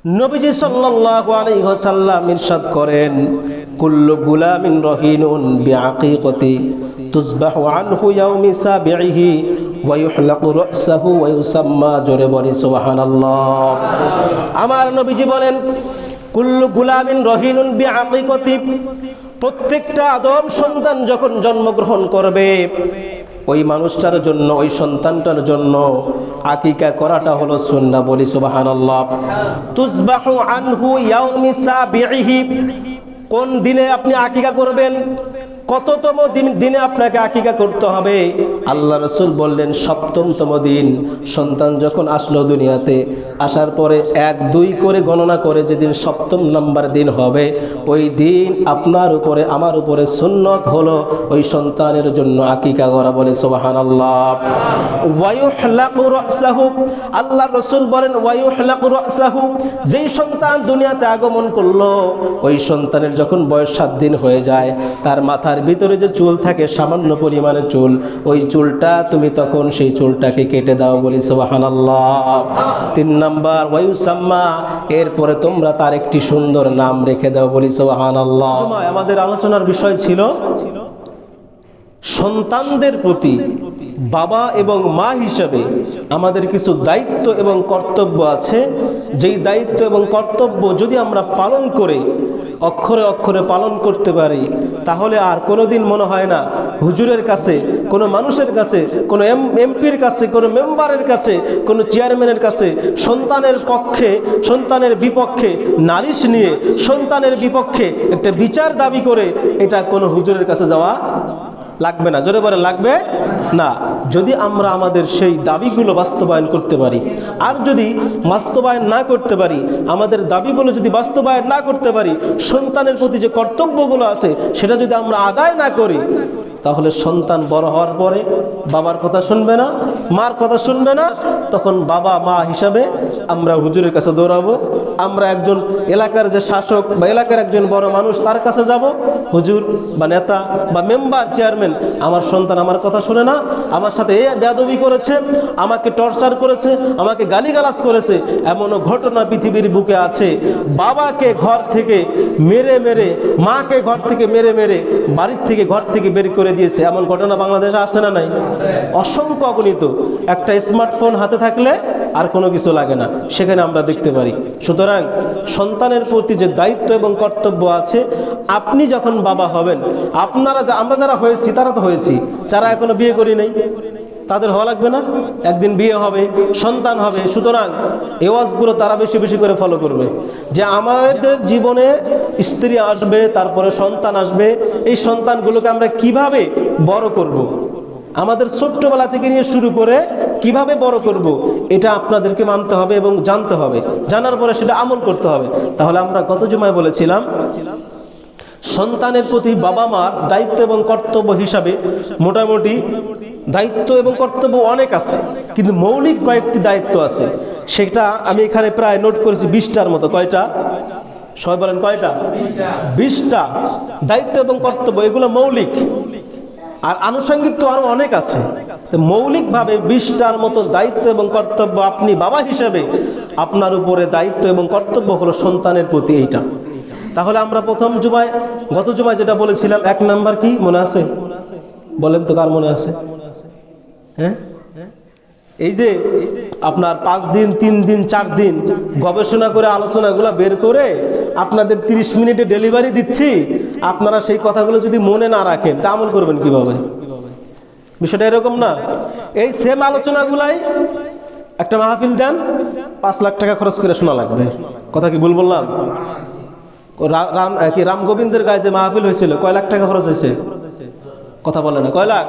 নবীজি সাল্লাল্লাহু আলাইহি ওয়াসাল্লাম ইরশাদ করেন, কুল্লু গুলামিন রহিনুন বিআকিকাতি তুযবাহু আনহু ইয়াউমি সাবিহি ওয়া ইউহলাকু রাসহু ওয়া ইউসাম্মা, জোরে বলি সুবহানাল্লাহ। আমার নবীজি বলেন, কুল্লু গুলামিন রহিনুন বিআকিকাতি, প্রত্যেকটা আদম সন্তান যখন জন্মগ্রহণ করবে ওই মানুষটার জন্য, ওই সন্তানটার জন্য আকিকা করাটা হলো সুন্নাহ, বলি সুবহানাল্লাহ। তুযবাহু আনহু ইয়াউমি সাবিহি, কোন দিনে আপনি আকিকা করবেন, কততম দিনে আপনাকে আকিকা করতে হবে? আল্লাহ রাসূল বললেন ৭মতম দিন। সন্তান যখন আসলো দুনিয়াতে, আসার পরে ১-২ করে গণনা করে যেদিন ৭ম নাম্বার দিন হবে, ওই দিন আপনার উপরে আমার উপরে সুন্নত হলো ওই সন্তানের জন্য আকিকা করা, বলে সুবহানাল্লাহ। ওয়া ইউহলাকু রাসহু, আল্লাহ রাসূল বলেন ওয়া ইউহলাকু রাসহু, যেই সন্তান দুনিয়াতে আগমন করলো ওই সন্তানের যখন বয়স ৭ দিন হয়ে যায়, তার মাথার ভিতরে যে চুল থাকে সামান্য পরিমাণে চুল, ওই চুলটা তুমি তখন সেই চুলটাকে কেটে দাও, বলি সুবহানাল্লাহ। ৩ নাম্বার ওয়া ইউসাম্মা, এরপরে তোমরা তার একটি সুন্দর নাম রেখে দাও, বলি সুবহানাল্লাহ। আমাদের আলোচনার বিষয় ছিল সন্তানদের প্রতি বাবা এবং মা হিসাবে আমাদের কিছু দায়িত্ব এবং কর্তব্য আছে। যেই দায়িত্ব এবং কর্তব্য যদি আমরা পালন করে অক্ষরে অক্ষরে পালন করতে পারি, তাহলে আর কোনোদিন মনে হয় না হুজুরের কাছে, কোনো মানুষের কাছে, কোনো এমপির কাছে, কোনো মেম্বারের কাছে, কোনো চেয়ারম্যানের কাছে সন্তানের পক্ষে, সন্তানের বিপক্ষে নালিশ নিয়ে, সন্তানের বিপক্ষে একটা বিচার দাবি করে এটা কোনো হুজুরের কাছে যাওয়া লাগবে না। জোরে বলে লাগবে না। যদি আমরা আমাদের সেই দাবিগুলো বাস্তবায়ন করতে পারি, আর যদি বাস্তবায়ন না করতে পারি, আমাদের দাবিগুলো যদি বাস্তবায়ন না করতে পারি, সন্তানের প্রতি যে কর্তব্যগুলো আছে সেটা যদি আমরা আদায় না করি, তাহলে সন্তান বড় হওয়ার পরে বাবার কথা শুনবে না, মার কথা শুনবে না। তখন বাবা মা হিসাবে আমরা হুজুরের কাছে দৌড়াবো, আমরা একজন এলাকার যে শাসক বা এলাকার একজন বড় মানুষ তার কাছে যাব, হুজুর বা নেতা বা মেম্বার চেয়ারম্যান, আমার সন্তান আমার কথা শুনে না, আমার সাথে এ বেয়াদবি করেছে, আমাকে টর্চার করেছে, আমাকে গালিগালাজ করেছে। এমনও ঘটনা পৃথিবীর বুকে আছে, বাবাকে ঘর থেকে মেরে মেরে, মাকে ঘর থেকে মেরে মেরে, বাড়ির থেকে ঘর থেকে বের করে দিয়েছে। এমন ঘটনা বাংলাদেশে আছে না নাই? অসংখ্য অগণিত। একটা স্মার্টফোন হাতে থাকলে আর কোনো কিছু লাগে না, সেখানে আমরা দেখতে পারি। সুতরাং সন্তানের প্রতি যে দায়িত্ব এবং কর্তব্য আছে, আপনি যখন বাবা হবেন, আমরা যারা হয়েছি তারা তো হয়েছি, যারা এখনো বিয়ে করি নাই তাদের হওয়া লাগবে না? একদিন বিয়ে হবে, সন্তান হবে। সুতরাং এই ওয়াজগুলো তারা বেশি বেশি করে ফলো করবে, যে আমাদের জীবনে স্ত্রী আসবে, তারপরে সন্তান আসবে, এই সন্তানগুলোকে আমরা কিভাবে বড় করব, আমাদের ছোট্টবেলা থেকে নিয়ে শুরু করে কিভাবে বড় করব, এটা আপনাদেরকে মানতে হবে এবং জানতে হবে। জানার পরে সেটা আমল করতে হবে। তাহলে আমরা গত জুমায় বলেছিলাম সন্তানের প্রতি বাবা মার দায়িত্ব এবং কর্তব্য হিসাবে মোটামুটি দায়িত্ব এবং কর্তব্য অনেক আছে, কিন্তু মৌলিক কয়েকটি দায়িত্ব আছে। সেটা আমি এখানে প্রায় নোট করেছি 20টার মতো। কয়টা? সবাই বলেন কয়টা? 20টা দায়িত্ব এবং কর্তব্য, এগুলো মৌলিক। আর আনুষঙ্গিক তো আরো অনেক আছে। মৌলিকভাবে 20টার মতো দায়িত্ব এবং কর্তব্য আপনি বাবা হিসেবে আপনার উপরে দায়িত্ব এবং কর্তব্য হলো সন্তানের প্রতি এইটা। তাহলে আমরা প্রথম জুমায়, গত জুমায় যেটা বলেছিলাম, 1 নাম্বার কি মনে আছে? বলেন তো, কার মনে আছে? হ্যাঁ, এই যে আপনার 5 দিন, 3 দিন, 4 দিন গবেষণা করে আলোচনাগুলো বের করে আপনাদের 30 মিনিটে ডেলিভারি দিচ্ছি, আপনারা সেই কথাগুলো যদি মনে না রাখেন তা আমল করবেন কিভাবে? বিষয়টা এরকম না। এই সেম আলোচনাগুলাই একটা মাহফিল দেন, 5 লাখ টাকা খরচ করে শোনা লাগবে। কথা কি ভুল বললাম? রাম গোবিন্দের গায়ে যে মাহফিল হয়েছিল, কয় লাখ টাকা খরচ হয়েছে? কথা বলে না, কয় লাখ?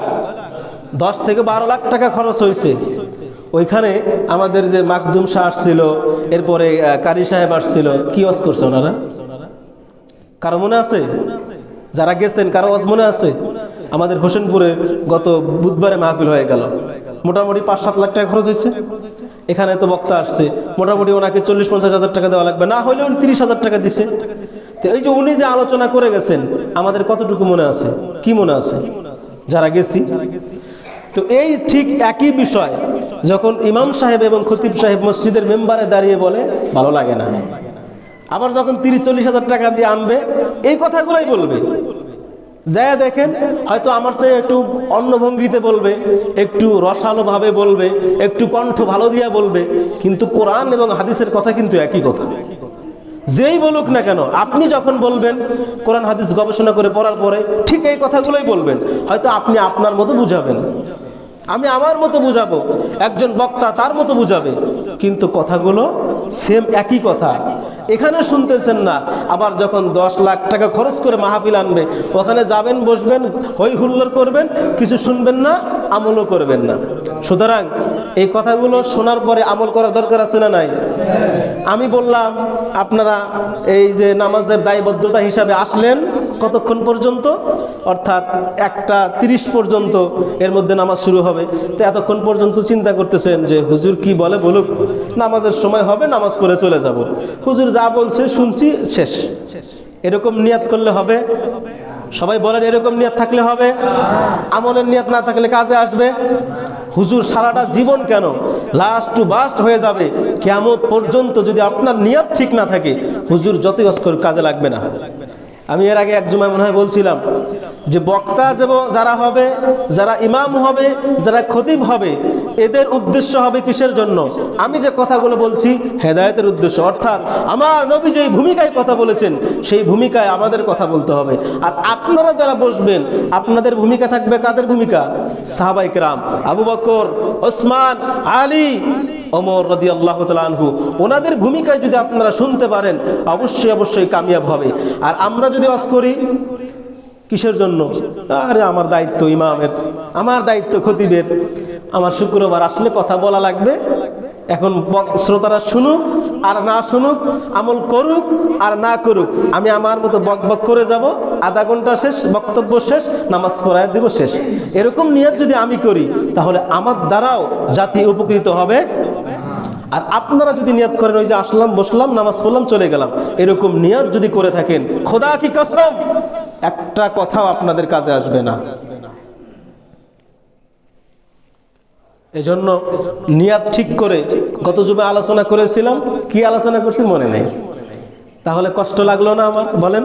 10 থেকে 12 লাখ টাকা খরচ হয়েছে। ওইখানে আমাদের যে মাকদুম শাহ আসছিল, এরপরে কারি সাহেব আসছিল, কি ওয়াজ করছে ওনারা? কারো মনে আছে? যারা গেছেন কারো ওয়াজ মনে আছে? আমাদের হোসেনপুরে গত বুধবারে মাহফিল হয়ে গেল, মোটামুটি 5-7 লাখ টাকা খরচ হয়েছে। এখানে তো বক্তা আসছে, মোটামুটি ওনাকে 40-50 হাজার টাকা দেওয়া লাগবে, না হলেও 30 হাজার টাকা দিছে। তো এই যে উনি যে আলোচনা করে গেছেন, আমাদের কতটুকু মনে আছে? কি মনে আছে যারা গেছি? তো এই ঠিক একই বিষয় যখন ইমাম সাহেব এবং খতিব সাহেব মসজিদের মেম্বারে দাঁড়িয়ে বলে, ভালো লাগে না। আবার যখন 30-40 হাজার টাকা দিয়ে আনবে এই কথাগুলোই বলবে। যায় দেখেন হয়তো আমার চেয়ে একটু অন্য ভঙ্গিতে বলবে, একটু রসালো ভাবে বলবে, একটু কণ্ঠ ভালো দিয়া বলবে, কিন্তু কোরআন এবং হাদিসের কথা কিন্তু একই কথা। যেই বলুক না কেন, আপনি যখন বলবেন কোরআন হাদিস গবেষণা করে পড়ার পরে ঠিক এই কথাগুলোই বলবেন। হয়তো আপনি আপনার মতো বুঝাবেন, আমি আমার মতো বুঝাবো, একজন বক্তা তার মতো বুঝাবে, কিন্তু কথাগুলো সেম একই কথা। এখানে শুনতেছেন না, আবার যখন 10 লাখ টাকা খরচ করে মাহফিল আনবে, ওখানে যাবেন, বসবেন, হই হুল্লোড় করবেন, কিছু শুনবেন না, আমলও করবেন না। সুতরাং এই কথাগুলো শোনার পরে আমল করার দরকার আছে না নাই? আমি বললাম আপনারা এই যে নামাজের দায়বদ্ধতা হিসাবে আসলেন কতক্ষণ পর্যন্ত, অর্থাৎ 1টা 30 পর্যন্ত এর মধ্যে নামাজ শুরু হবে। তো এতক্ষণ পর্যন্ত চিন্তা করতেছেন যে হুজুর কি বলে বলুক, নামাজের সময় হবে, নামাজ পড়ে চলে যাব, হুজুর যা বলছে শুনছি, শেষ। এরকম নিয়াত করলে হবে? সবাই বলেন এরকম নিয়াত থাকলে হবে? আমলের নিয়াত না থাকলে কাজে আসবে? হুজুর সারাটা জীবন কেন, লাস্ট টু বাস্ট হয়ে যাবে কিয়ামত পর্যন্ত যদি আপনার নিয়াত ঠিক না থাকে, হুজুর যতই অস্কর কাজে লাগবে না। আমি এর আগে এক জুমায় মনে হয় বলছিলাম যে বক্তা যারা হবে, যারা ইমাম হবে, যারা খতিব হবে, এদের উদ্দেশ্য হবে কিসের জন্য? আমি যে কথাগুলো বলছি হেদায়েতের উদ্দেশ্য, অর্থাৎ আমার নবী যেই ভূমিকায় কথা বলেছেন সেই ভূমিকায় আমাদের কথা বলতে হবে। আর আপনারা যারা বসবেন আপনাদের ভূমিকা থাকবে কাদের ভূমিকা? সাহাবায়ে কেরাম, আবু বকর, ওসমান, আলী, ওমর রাদিয়াল্লাহু তাআলা আনহু, ওনাদের ভূমিকায় যদি আপনারা শুনতে পারেন অবশ্যই কামিয়াব হবে। আর আমরা যদি ওয়াজ করি কিসের জন্য? আরে আমার দায়িত্ব ইমামের, আমার দায়িত্ব খতিবের, আমার শুক্রবার আসলে কথা বলা লাগবে। এখন শ্রোতারা শুনুক আর না শুনুক, আমল করুক আর না করুক, আমি আমার মতো বক বক করে যাব, আধা ঘন্টা শেষ, বক্তব্য শেষ, নামাজ পড়ায় দেব, শেষ। এরকম নিয়ত যদি আমি করি তাহলে আমার দ্বারাও জাতি উপকৃত হবে। আর আপনারা যদি নিয়ত করেন ওই যে আসলাম, বসলাম, নামাজ পড়লাম, চলে গেলাম, এরকম নিয়ত যদি করে থাকেন, খোদা কি কসম, একটা কথাও আপনাদের কাজে আসবে না। এজন্য নিয়াত ঠিক করে গত জুমে আলোচনা করেছিলাম, কি আলোচনা করছি মনে নেই। তাহলে কষ্ট লাগলো না আমার? বলেন,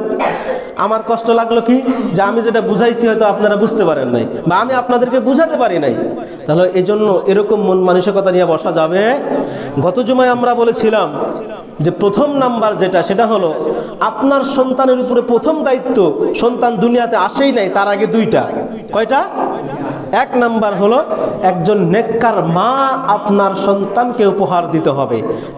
আমার কষ্ট লাগলো কি? যে আমি যেটা বুঝাইছি হয়তো আপনারা বুঝতে পারেন নাই, বা আমি আপনাদেরকে বুঝাতে পারি নাই। তাহলে এজন্য এরকম মন মানসিকতা নিয়ে বসা যাবে। গত জুমায় আমরা বলেছিলাম যে প্রথম নাম্বার যেটা, সেটা হলো আপনার সন্তানের উপরে প্রথম দায়িত্ব, সন্তান দুনিয়াতে আসেই নাই তার আগে 2টা। কয়টা? 1 নাম্বার হলো একজন নেককার মা আপনার সন্তানকে উপহার দিতে হবে।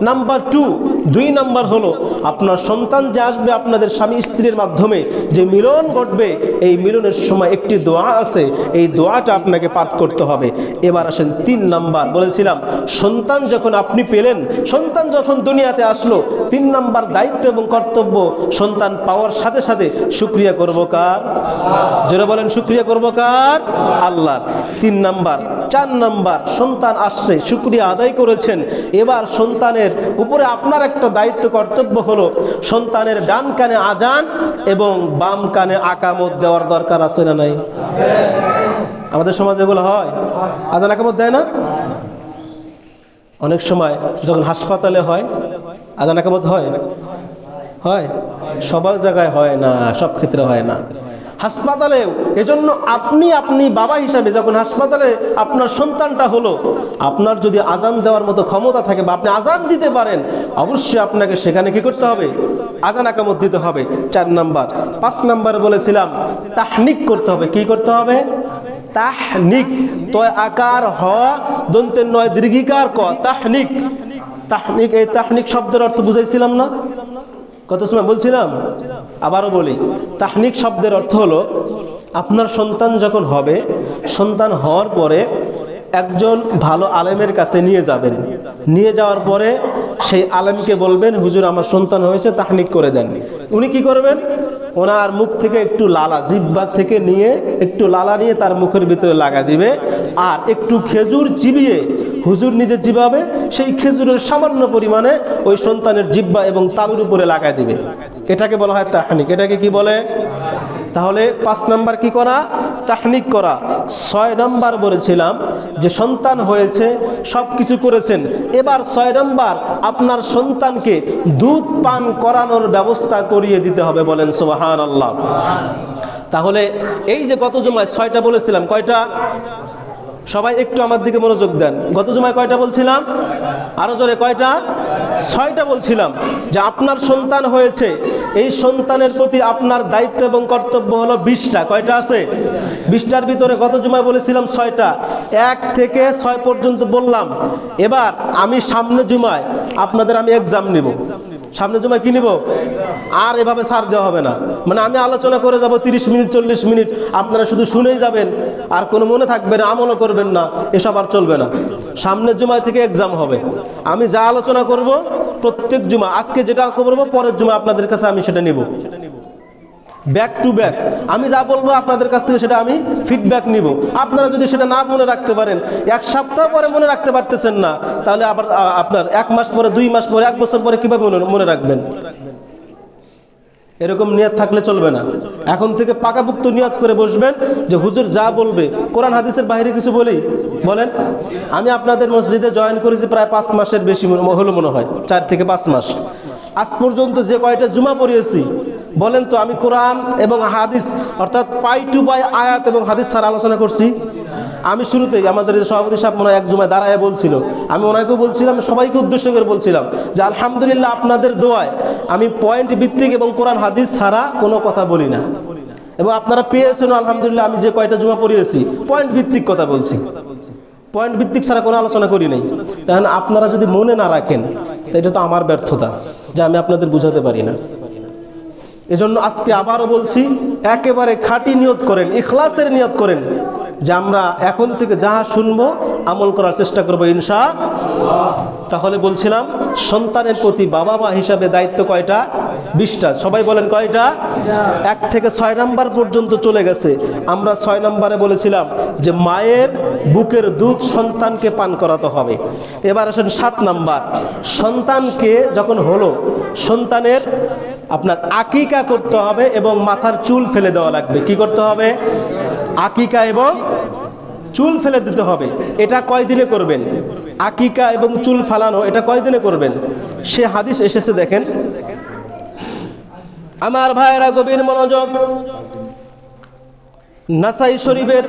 নাম্বার 2 নাম্বার হলো আপনার সন্তান যে আসবে আপনাদের স্বামী স্ত্রীর মাধ্যমে যে মিলন ঘটবে, এই মিলনের সময় একটি দোয়া আছে, এই দোয়াটা আপনাকে পাঠ করতে হবে। এবার আসেন 3 নাম্বার। বলেছিলাম সন্তান যখন আপনি পেলেন, সন্তান যখন দুনিয়াতে আসলো, 3 নাম্বার দায়িত্ব এবং কর্তব্য, সন্তান পাওয়ার সাথে সাথে শুকরিয়া করব কার? যারা বলেন শুকরিয়া করব কার? আল্লাহ। 3 নাম্বার। 4 নাম্বার, সন্তান আসছে, শুকরিয়া আদায় করেছেন, এবার সন্তানের উপরে আপনার একটা দায়িত্ব কর্তব্য হলো সন্তানের ডান কানে আজান এবং বাম কানে আকামত দেওয়ার দরকার আছে না নাই? আমাদের সমাজে এগুলো হয়? আজান আকামত দেয় না? অনেক সময় যখন হাসপাতালে হয় আজান আকামত হয়, সব জায়গায় হয় না, সব ক্ষেত্রে হয় না, হাসপাতালেও। এজন্য আপনি বাবা হিসাবে যখন হাসপাতালে আপনার সন্তানটা হলো, আপনার যদি আজান দেওয়ার মতো ক্ষমতা থাকে বা আপনি আজান দিতে পারেন, অবশ্যই আপনাকে সেখানে কি করতে হবে? আজান আকামত দিতে হবে। 4 নাম্বার। 5 নাম্বার বলেছিলাম তাহনিক করতে হবে। কি করতে হবে? তাহনিক। তয় আকার হ, দন্তের নয় দীর্ঘিকার ক, তাহনিক। তাহনিক, এই তাহনিক শব্দের অর্থ বুঝাইছিলাম না কত সময়? বলছিলাম, আবারও বলি। তাহনিক শব্দের অর্থ হলো আপনার সন্তান যখন হবে, সন্তান হওয়ার পরে একজন ভালো আলেমের কাছে নিয়ে যাবেন। নিয়ে যাওয়ার পরে সেই আলেমকে বলবেন, হুজুর আমার সন্তান হয়েছে, তাহনিক করে দেন। উনি কি করবেন? ওনার মুখ থেকে একটু লালা, জিহ্বা থেকে নিয়ে একটু লালা নিয়ে তার মুখের ভিতরে লাগা দিবে, আর একটু খেজুর চিবিয়ে হুজুর নিজে চিবাবে, সেই খেজুরের সামান্য পরিমাণে ওই সন্তানের জিহ্বা এবং তালুর উপরে লাগাই দিবে। এটাকে বলা হয় তাহনিক। এটাকে কি বলে? তাহলে 5 নাম্বার কি করা? তাহনিক করা। 6 নম্বর বলেছিলাম যে সন্তান হয়েছে, সব কিছু করেছেন, এবার 6 নম্বর আপনার সন্তানকে দুধ পান করানোর ব্যবস্থা করিয়ে দিতে হবে। বলেন সুবহানাল্লাহ। তাহলে এই যে গত জুমায় 6টা বলেছিলাম, কয়টা? সবাই একটু আমার দিকে মনোযোগ দেন। গত জুমায় কয়টা বলছিলাম? আরো জোরে, কয়টা? 6টা বলছিলাম যে আপনার সন্তান হয়েছে, এই সন্তানের প্রতি আপনার দায়িত্ব এবং কর্তব্য হলো 20টা। কয়টা আছে? 20টার ভিতরে গত জুমায় বলেছিলাম 6টা, 1 থেকে 6 পর্যন্ত বললাম। এবার আমি সামনে জুমায় আপনাদের আমি এক্সাম নিব। সামনে জুমায় কি নিব? আর এভাবে ছাড় দেওয়া হবে না। মানে আমি আলোচনা করে যাব 30 মিনিট 40 মিনিট, আপনারা শুধু শুনেই যাবেন, আর কোনো মনে থাকবে না, আমলও করবেন না, এসব আর চলবে না। সামনের জুমায় থেকে এক্সাম হবে। আমি যা আলোচনা করব প্রত্যেক জুমা, আজকে যেটা করব পরের জুমা আপনাদের কাছে আমি সেটা নিব, ব্যাক টু ব্যাক। আমি যা বলবো আপনাদের কাছ থেকে সেটা আমি ফিডব্যাক নিব। আপনারা যদি সেটা না মনে রাখতে পারেন, 1 সপ্তাহ পরে মনে রাখতে পারতেছেন না, তাহলে আবার আপনার 1 মাস পরে, 2 মাস পরে, 1 বছর পরে কিভাবে মনে রাখবেন? এরকম নিয়ত থাকলে চলবে না। এখন থেকে পাকাপুক্ত নিয়ত করে বসবেন যে হুজুর যা বলবে কোরআন হাদিসের বাইরে কিছু বলেন। আমি আপনাদের মসজিদে জয়েন করেছি প্রায় 5 মাসের বেশি হলো মনে হয়, 4 থেকে 5 মাস। আজ পর্যন্ত যে কয়টা জুমা পড়িয়েছি বলেন তো, আমি কোরআন এবং হাদিস অর্থাৎ পাই টু পাই আয়াত এবং হাদিস ছাড়া আলোচনা করছি? আমি শুরুতেই আমাদের সভাপতি সাহেব মনে হয় 1 জুমায় দাঁড়ায় বলছিল, আমি ওনাকেও বলছিলাম, সবাইকে উদ্দেশ্য করে বলছিলাম যে আলহামদুলিল্লাহ আপনাদের দোয়ায় আমি পয়েন্ট ভিত্তিক এবং কোরআন হাদিস ছাড়া কোনো কথা বলি না, এবং আপনারা পেয়েছেন আলহামদুলিল্লাহ। আমি যে কয়টা জুমা পড়িয়েছি পয়েন্ট ভিত্তিক কথা বলছি, পয়েন্ট ভিত্তিক ছাড়া কোনো আলোচনা করি নাই। তাহলে আপনারা যদি মনে না রাখেন, তো এটা তো আমার ব্যর্থতা যে আমি আপনাদের বুঝাতে পারি না। এজন্য আজকে আবারও বলছি, একেবারে খাঁটি নিয়ত করেন, ইখলাসের নিয়ত করেন যে আমরা এখন থেকে যাহা শুনবো আমল করার চেষ্টা করবো ইনশাআল্লাহ। তাহলে বলছিলাম সন্তানের প্রতি বাবা মা হিসাবে দায়িত্ব কয়টা? 20টা। সবাই বলেন কয়টা? 1 থেকে 6 নাম্বার পর্যন্ত চলে গেছে। আমরা 6 নম্বরে বলেছিলাম যে মায়ের বুকের দুধ সন্তানকে পান করাতে হবে। এবার আসেন 7 নাম্বার, সন্তানকে যখন হলো, সন্তানের আপনার আকিকা করতে হবে এবং মাথার চুল ফেলে দেওয়া লাগবে। কি করতে হবে? আকিকা এবং চুল ফেলে দিতে হবে। এটা কয় দিনে করবেন? আকিকা এবং চুল ফালানো এটা কয় দিনে করবেন? সে হাদিস এসেছে, দেখেন আমার ভাইয়েরা, গভীর মনোযোগ। নাসাই শরীফের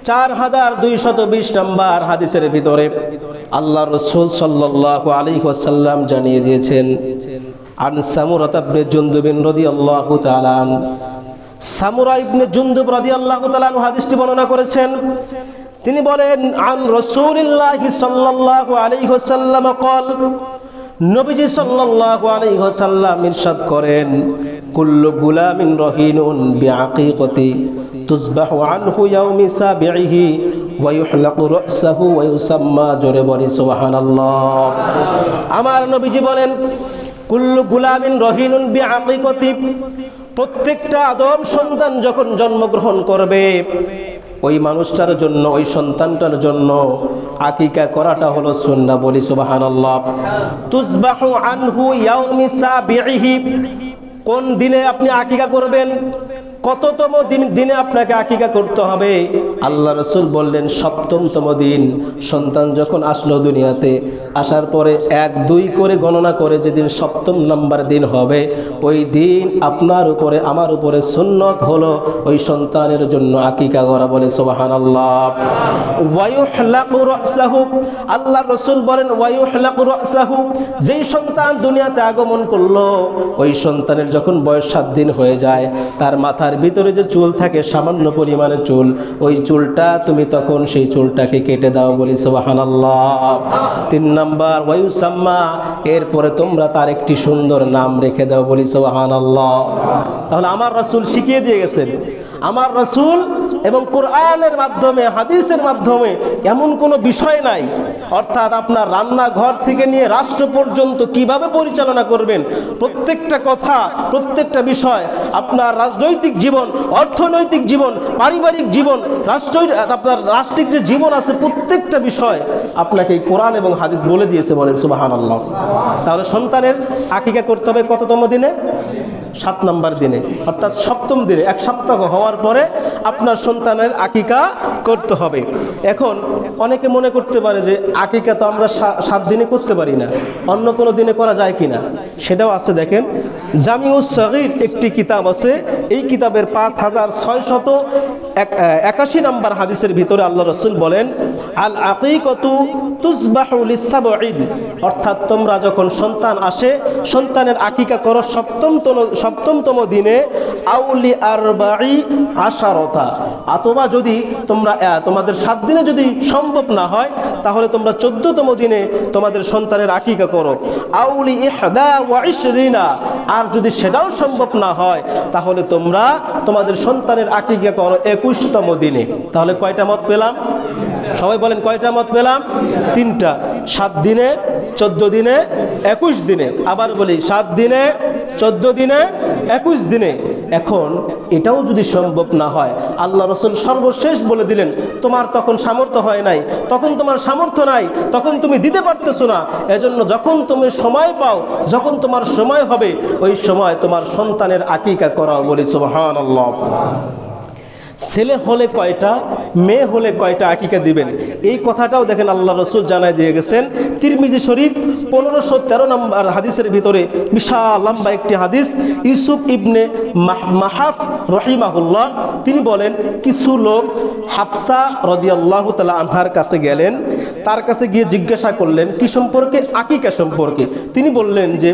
4220 নম্বর হাদিসের ভিতরে আল্লাহ রাসূল সাল্লাল্লাহু আলাইহি ওয়াসাল্লাম জানিয়ে দিয়েছেন, আন সামুরা ইবনে জুনদুব রাদিয়াল্লাহু তাআলা আন, সামুরা ইবনে জুনদুব রাদিয়াল্লাহু তাআলা আনহু হাদিসটি বর্ণনা করেছেন। তিনি বলেন, আন রাসূলিল্লাহি সাল্লাল্লাহু আলাইহি ওয়াসাল্লাম قال, নবীজি সাল্লাল্লাহু আলাইহি ওয়াসাল্লাম ইরশাদ করেন, কুল্লু গুলামিন রহিনুন বিআকিকাতি তুসবাহু আনহু ইয়াউমি সাবিহি ওয়া ইউহলাকু রাসহু ওয়া ইউসাম্মা। জোরে বলি সুবহানাল্লাহ। আমার নবীজি বলেন, কুল্লু গুলামিন রহিনুন বিআকিকাতি, প্রত্যেকটা আদম সন্তান যখন জন্মগ্রহণ করবে, ওই মানুষটার জন্য, ওই সন্তানটার জন্য আকিকা করাটা হলো সুন্নাহ। বলি সুবহানাল্লাহ। তুসবাহু আনহু ইয়াউমি সাবিহি, কোন দিনে আপনি আকিকা করবেন? কততম দিনে আপনাকে আকিকা করতে হবে? আল্লাহ রাসূল বললেন ৭মতম দিন। সন্তান যখন আসলো দুনিয়াতে, আসার পরে 1, 2 করে গণনা করে যেদিন ৭ম নাম্বার দিন হবে, ওই দিন আপনার উপরে আমার উপরে সুন্নত হলো ওই সন্তানের জন্য আকিকা করা। বলে সুবহানাল্লাহ। ওয়া ইউহলাকু রাসহু, আল্লাহ রাসূল বলেন ওয়া ইউহলাকু রাসহু, যেই সন্তান দুনিয়াতে আগমন করলো, ওই সন্তানের যখন বয়স 7 দিন হয়ে যায়, তার মাথার ভিতরে যে চুল থাকে, সামান্য পরিমাণে চুল, ওই চুলটা তুমি তখন সেই চুলটাকে কেটে দাও। বলি সুবহানাল্লাহ। 3 নাম্বার ওয়া ইউসাম্মা, এরপরে তোমরা তার একটি সুন্দর নাম রেখে দাও। বলি সুবহানাল্লাহ। তাহলে আমার রাসূল শিখিয়ে দিয়ে গেছেন। আমার রাসূল এবং কোরআনের মাধ্যমে, হাদিসের মাধ্যমে এমন কোনো বিষয় নাই, অর্থাৎ আপনার রান্নাঘর থেকে নিয়ে রাষ্ট্র পর্যন্ত কিভাবে পরিচালনা করবেন, প্রত্যেকটা কথা, প্রত্যেকটা বিষয়, আপনার রাজনৈতিক জীবন, অর্থনৈতিক জীবন, পারিবারিক জীবন, আপনার রাষ্ট্রিক যে জীবন আছে, প্রত্যেকটা বিষয় আপনাকে কোরআন এবং হাদিস বলে দিয়েছে। বলেন সুবহানাল্লাহ। তাহলে সন্তানের আকিকা করতে হবে কততম দিনে? 7 নম্বর দিনে, অর্থাৎ 7ম দিনে, 1 সপ্তাহ হওয়ার পরে আপনার সন্তানের আকিকা করতে হবে। এখন অনেকে মনে করতে পারে যে আকিকা তো আমরা 7 দিনে করতে পারি না, অন্য কোনো দিনে করা যায় কিনা, সেটাও আছে। দেখেন, জামিউস সগীর একটি কিতাব আছে, এই কিতাবের 5681 নম্বর হাদিসের ভিতরে আল্লাহ রাসূল বলেন, আল আকিকাতু তুযবাহু লিস-সাবঈন, অর্থাৎ তোমরা যখন সন্তান আসে, সন্তানের আকিকা করো 7তম দিনে, আউলি আরবাঈ আশারতা, অথবা যদি তোমরা তোমাদের 7 দিনে যদি সম্ভব না হয় তাহলে তোমরা 14তম দিনে তোমাদের সন্তানের আকিকা করো, আউলি ইহদা ওয়া ইশরিনা, আর যদি সেটাও সম্ভব না হয় তাহলে তোমরা তোমাদের সন্তানের আকিকা করো 21তম দিনে। তাহলে কয়টা মত পেলাম? সবাই বলেন কয়টা মত পেলাম? 3টা। 7 দিনে, 14 দিনে, 21 দিনে। আবার বলি, 7 দিনে, 14 দিনে, 21 দিনে। এখন এটাও যদি সম্ভব না হয়, আল্লাহ রাসূল সর্বশেষ বলে দিলেন, তোমার তখন সামর্থ্য হয় নাই, তখন তোমার সামর্থ্য নাই, তখন তুমি দিতে পারতেছো না, এজন্য যখন তুমি সময় পাও, যখন তোমার সময় হবে, ওই সময় তোমার সন্তানের আকিকা করাও। বলি সুবহানাল্লাহ। ছেলে হলে কয়টা, মেয়ে হলে কয়টা আকিকা দিবেন, এই কথাটাও দেখেন আল্লাহ রাসূল জানাই দিয়ে গেছেন। তিরমিজি শরীফ 1513 নম্বর হাদিসের ভিতরে বিশাল লম্বা একটি হাদিস, ইউসুফ ইবনে মাহাফ রহিমাহুল্লাহ তিনি বলেন, কিছু লোক হাফসা রাদিয়াল্লাহু তাআলা আনহার কাছে গেলেন, তার কাছে গিয়ে জিজ্ঞাসা করলেন কি সম্পর্কে? আকিকা সম্পর্কে। তিনি বললেন যে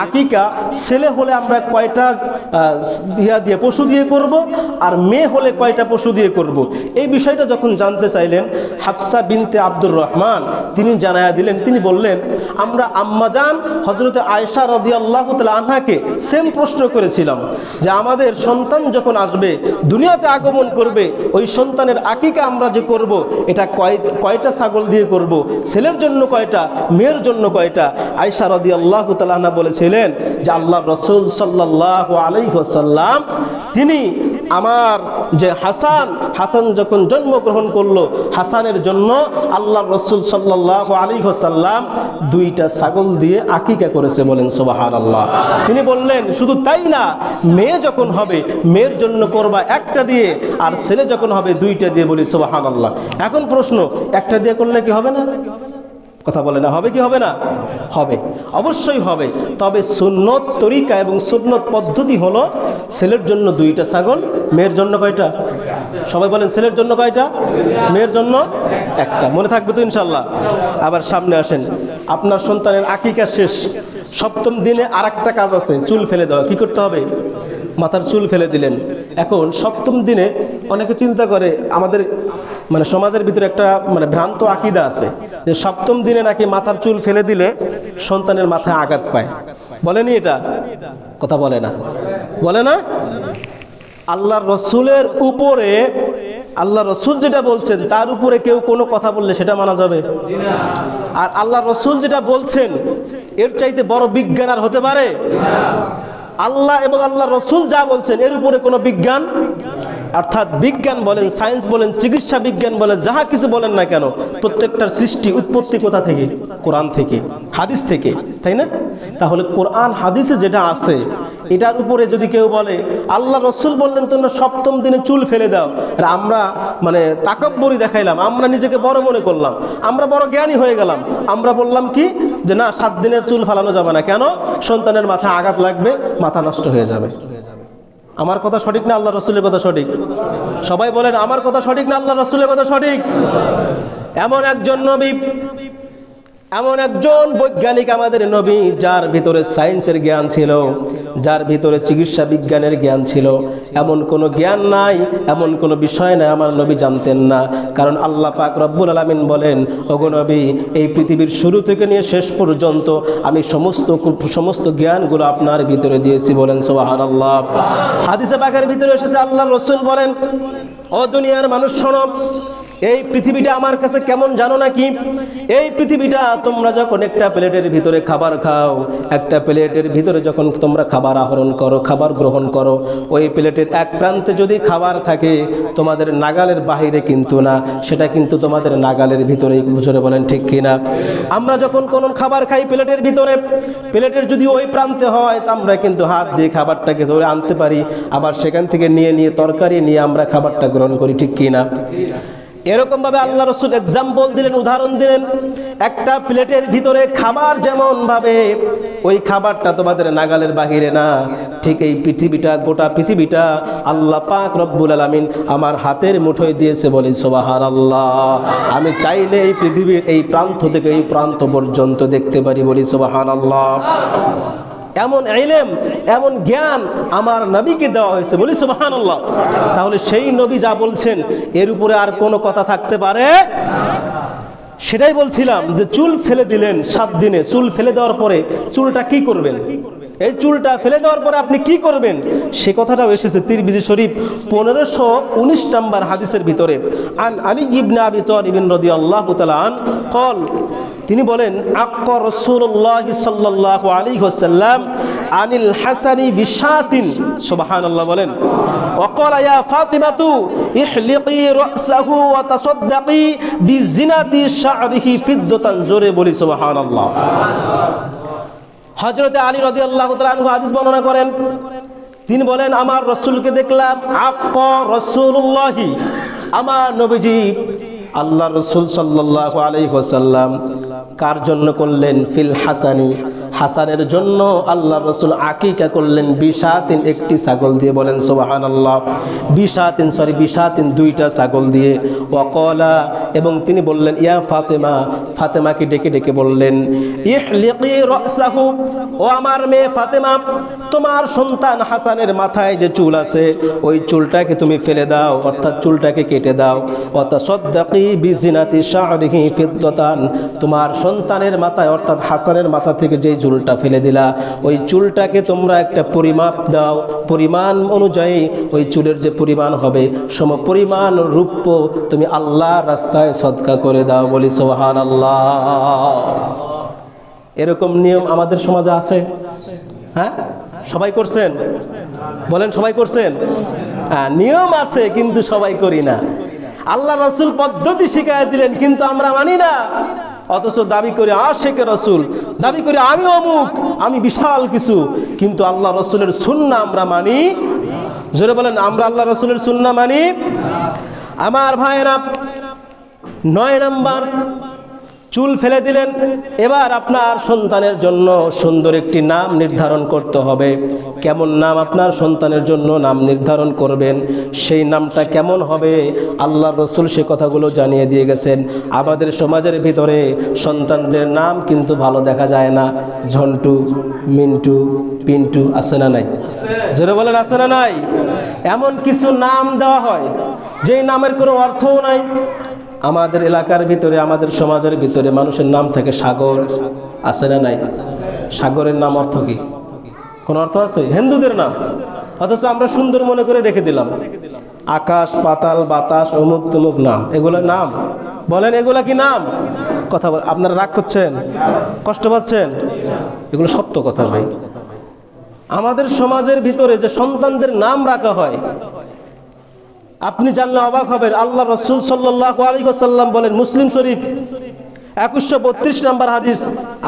আকিকা ছেলে হলে আমরা কয়টা পশু দিয়ে করব, আর মেয়ে হলে কয়টা পশু দিয়ে করব। এই বিষয়টা যখন জানতে চাইলেন, হাফসা বিনতে আব্দুর রহমান তিনি জানায়া দিলেন, তিনি বললেন, আমরা আম্মাজান হযরতে আয়েশা রাদিয়াল্লাহু তাআলা আনহাকে সেম প্রশ্ন করেছিলাম যে আমাদের সন্তান যখন আসবে, দুনিয়াতে আগমন করবে, ওই সন্তানের আকিকা আমরা যে করব, এটা কয়টা ছাগল দিয়ে করব, ছেলের জন্য কয়টা, মেয়ের জন্য কয়টা? আয়েশা রাদিয়াল্লাহু তাআলা আনহা বলেছিলেন যে আল্লাহর রাসূল সাল্লাল্লাহু আলাইহি ওয়াসাল্লাম তিনি আমার যে হাসান যখন জন্মগ্রহণ করলো, হাসানের জন্য আল্লাহর রাসূল সাল্লাল্লাহু আলাইহি ওয়াসাল্লাম 2টা ছাগল দিয়ে আকিকা করেছে। বলেন সুবহানাল্লাহ। তিনি বললেন শুধু তাই না, মেয়ে যখন হবে, মেয়ের জন্য করবা 1টা দিয়ে, আর ছেলে যখন হবে 2টা দিয়ে। বলি সুবহানাল্লাহ। এখন প্রশ্ন, 1টা দিয়ে করলে কি হবে না? কথা বলে না, হবে কি হবে না? হবে, অবশ্যই হবে। তবে সুন্নত তরিকা এবং সুন্নত পদ্ধতি হলো ছেলের জন্য 2টা ছাগল, মেয়ের জন্য কয়টা? সবাই বলেন, ছেলের জন্য কয়টা, মেয়ের জন্য 1টা। মনে থাকবে তো ইনশাল্লাহ? আবার সামনে আসেন, আপনার সন্তানের আকিকা শেষ, 7ম দিনে আরেকটা কাজ আছে, চুল ফেলে দেওয়া। কি করতে হবে? মাথার চুল ফেলে দিলেন। এখন 7ম দিনে অনেকে চিন্তা করে, আমাদের সমাজের ভিতরে একটা ভ্রান্ত আকীদা আছে যে 7ম দিনে নাকি মাথার চুল ফেলে দিলে সন্তানের মাথায় আঘাত পায়। বলেনি এটা? কথা বলে না, বলে না? আল্লাহর রাসূলের উপরে, আল্লাহ রাসূল যেটা বলছেন তার উপরে কেউ কোনো কথা বললে সেটা মানা যাবে? আর আল্লাহ রাসূল যেটা বলছেন এর চাইতে বড় বিজ্ঞান আর হতে পারে? আল্লাহ এবং আল্লাহ রাসূল যা বলছেন এর উপরে কোনো বিজ্ঞান, অর্থাৎ বিজ্ঞান বলেন, সায়েন্স বলেন, চিকিৎসা বিজ্ঞান বলেন, যাহা কিছু বলেন না কেন, প্রত্যেকটার সৃষ্টি উৎপত্তি কোথা থেকে? কোরআন থেকে, হাদিস থেকে, তাই না? তাহলে কোরআন হাদিসে যেটা আছে এটার উপরে যদি কেউ বলে আল্লাহ রাসূল বললেন তোমরা 7ম দিনে চুল ফেলে দাও, আর আমরা তাকাব্বুরি দেখাইলাম, আমরা নিজেকে বড় মনে করলাম, আমরা বড় জ্ঞানী হয়ে গেলাম, আমরা বললাম কি যে না, 7 দিনের চুল ফালানো যাবে না। কেন? সন্তানের মাথায় আঘাত লাগবে, মাথা নষ্ট হয়ে যাবে। আমার কথা সঠিক না আল্লাহ রাসূলের কথা সঠিক? সবাই বলেন, আমার কথা সঠিক না আল্লাহ রাসূলের কথা সঠিক? এমন একজন নবী, এমন একজন বৈজ্ঞানিক আমাদের নবী, যার ভিতরে সায়েন্সের জ্ঞান ছিল, যার ভিতরে চিকিৎসা বিজ্ঞানের জ্ঞান ছিল। এমন কোনো জ্ঞান নাই, এমন কোনো বিষয় নাই আমার নবী জানতেন না। কারণ আল্লাহ পাক রব্বুল আলামিন বলেন, ওগো নবী, এই পৃথিবীর শুরু থেকে নিয়ে শেষ পর্যন্ত আমি সমস্ত জ্ঞানগুলো আপনার ভিতরে দিয়েছি। বলেন সুবহানাল্লাহ। হাদিসে পাকের ভিতরে এসেছে, আল্লাহর রাসূল বলেন, ও দুনিয়ার মানুষ শোনো, এই পৃথিবীটা আমার কাছে কেমন জানো নাকি? এই পৃথিবীটা তোমরা যখন একটা প্লেটের ভিতরে খাবার খাও, একটা প্লেটের ভিতরে যখন তোমরা খাবার আহরণ করো, খাবার গ্রহণ করো, ওই প্লেটের এক প্রান্তে যদি খাবার থাকে তোমাদের নাগালের বাহিরে কিন্তু না, সেটা কিন্তু তোমাদের নাগালের ভিতরে। বুঝে বলেন ঠিক কিনা? আমরা যখন কোনো খাবার খাই প্লেটের ভিতরে, প্লেটের যদি ওই প্রান্তে হয় তা আমরা কিন্তু হাত দিয়ে খাবারটাকে ধরে আনতে পারি, আবার সেখান থেকে নিয়ে তরকারি নিয়ে আমরা খাবারটা গ্রহণ করি, ঠিক কিনা? এরকম ভাবে আল্লাহ রাসূল एग्जांपल দিলেন, উদাহরণ দিলেন। একটা প্লেটের ভিতরে খাবার যেমন ভাবে ওই খাবারটা তোমাদের নাগালের বাহিরে না, ঠিক এই পৃথিবীটা, গোটা পৃথিবীটা আল্লাহ পাক রব্বুল আলামিন আমার হাতের মুঠোয় দিয়েছে, বলি সুবহানাল্লাহ। আমি চাইলে এই পৃথিবীর এই প্রান্ত থেকে এই প্রান্ত পর্যন্ত দেখতে পারি, বলি সুবহানাল্লাহ। এমন ইলম, এমন জ্ঞান আমার নবীকে দেওয়া হয়েছে, বলি সুবহানাল্লাহ। তাহলে সেই নবী যা বলছেন এর উপরে আর কোনো কথা থাকতে পারে? সেটাই বলছিলাম যে চুল ফেলে দিলেন 7 দিনে। চুল ফেলে দেওয়ার পরে চুলটা কি করবেন? এই চুলটা ফেলে দেওয়ার পরে আপনি কি করবেন সে কথাটাও এসেছে তিরমিজি শরীফ 1519 নম্বর হাদিসের ভিতরে। আন আলী ইবনে আবি তালিব রাদিয়াল্লাহু তাআলা আন قال, তিনি বলেন, আক্কা রাসূলুল্লাহ সাল্লাল্লাহু আলাইহি ওয়াসাল্লাম আনিল হাসানি বিশাতিন, সুবহানাল্লাহ বলেন। ওয়াকালা ইয়া ফাতিমাতু ইহলিকি রাসাহু ওয়া তাসাদ্দাকি বিজিনাতি শা'রিহি ফিদ্দাতান, জোরে বলি সুবহানাল্লাহ। হযরতে আলী রাদিয়াল্লাহু তাআলা আনহু হাদিস বর্ণনা করেন, তিনি বলেন, আমার রাসূলকে দেখলাম। আক্কা রাসূলুল্লাহি, আমার নবীজি আল্লাহ রাসূল সাল্লাল্লাহু আলাইহি ওয়াসাল্লাম কার জন্য করলেন? ফিল হাসানি, হাসানের জন্য আল্লাহ রাসূল আকিকা করলেন বিশাতিন, একটি ছাগল দিয়ে, বলেন সুবহানাল্লাহ। বিশাতিন 2টা ছাগল দিয়ে। ওয়াকালা, এবং তিনি বললেন, ইয়া ফাতেমা, ফাতেমাকে ডেকে ডেকে বললেন, ইহলিকি রাসাহু, ও আমার মেয়ে ফাতেমা, তোমার সন্তান হাসানের মাথায় যে চুল আছে ওই চুলটাকে তুমি ফেলে দাও, অর্থাৎ চুলটাকে কেটে দাও। ওয়া তাসাদ্দাকি বিজিনাতি শা'রিহি ফিদ্দাতান, তোমার সন্তানের মাথায় অর্থাৎ হাসানের মাথা থেকে যেই চুলটা ফেলে দিলা ওই চুলটাকে তোমরা একটা পরিমাপ দাও, পরিমাণ অনুযায়ী ওই চুলের যে পরিমাণ হবে সমপরিমাণ রূপ্য তুমি আল্লাহর রাস্তায় সদকা করে দাও, বলি সুবহানাল্লাহ। এরকম নিয়ম আমাদের সমাজে আছে? হ্যাঁ, সবাই করছেন? বলেন, সবাই করছেন? হ্যাঁ, নিয়ম আছে কিন্তু সবাই করি না। আল্লাহ রাসূল পদ্ধতি শিখায় দিলেন কিন্তু আমরা মানি না, অথচ দাবি করে আশিকে রাসূল, দাবি করে আমি অমুক, আমি বিশাল কিছু, কিন্তু আল্লাহ রাসূলের সুন্নাহ আমরা মানি। জোরে বলেন, আমরা আল্লাহ রাসূলের সুন্নাহ মানি? আমার ভাইয়েরা, 9 নাম্বার, চুল ফেলে দিলেন। এবার আপনার সন্তানের জন্য সুন্দর একটি নাম নির্ধারণ করতে হবে। কেমন নাম আপনার সন্তানের জন্য নাম নির্ধারণ করবেন, সেই নামটা কেমন হবে আল্লাহর রাসূল সে কথাগুলো জানিয়ে দিয়ে গেছেন। আমাদের সমাজের ভিতরে সন্তানদের নাম কিন্তু ভালো দেখা যায় না। ঝন্টু, মিন্টু, পিন্টু, আছে না নাই? যারা বলেন আছে না নাই? এমন কিছু নাম দেওয়া হয় যেই নামের কোনো অর্থও নাই। আমাদের এলাকার ভিতরে, আমাদের সমাজের ভিতরে মানুষের নাম থাকে সাগর, আছে না নাই? সাগরের নাম অর্থ কি? কোন অর্থ আছে? হিন্দুদের নাম, অথচ আমরা সুন্দর মনে করে রেখে দিলাম। আকাশ, পাতাল, বাতাস, অমুক তমুক নাম, এগুলো নাম? বলেন, এগুলা কি নাম? কথা বল, আপনারা রাগ করছেন, কষ্ট পাচ্ছেন? এগুলো সত্য কথা ভাই। আমাদের সমাজের ভিতরে যে সন্তানদের নাম রাখা হয়, আপনি জানলে অবাক হবেন। আল্লাহ রাসূল সাল্লাল্লাহু আলাইহি ওয়াসাল্লাম বলেন, মুসলিম শরীফ 2132 নম্বর হাদিস,